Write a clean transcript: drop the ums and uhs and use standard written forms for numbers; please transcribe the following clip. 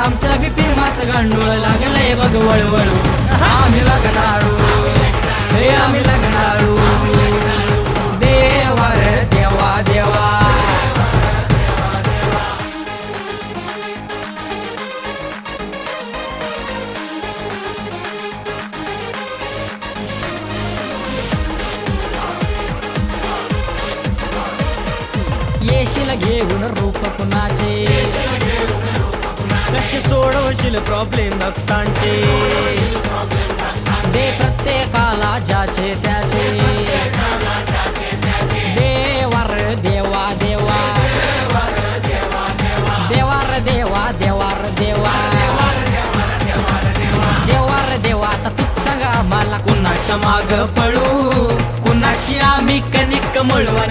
आमच्या बी प्रेमाचं गांडूळ लागलंय बघ वळवळू आम्ही लग्नाळू हे आम्ही लग्नाळू देवा रे देवा देवा येशील घेऊन रूप कुणाचे कसे सोडवशील प्रॉब्लेम भक्तांचे दे प्रत्येकाला ज्याचे त्याचे देवार देवा देवा देवार देवा देवार देवा देवार देवा आता तूच सांगा मला कुणाच्या माग पळू कुणाची आम्ही कणिक मळवा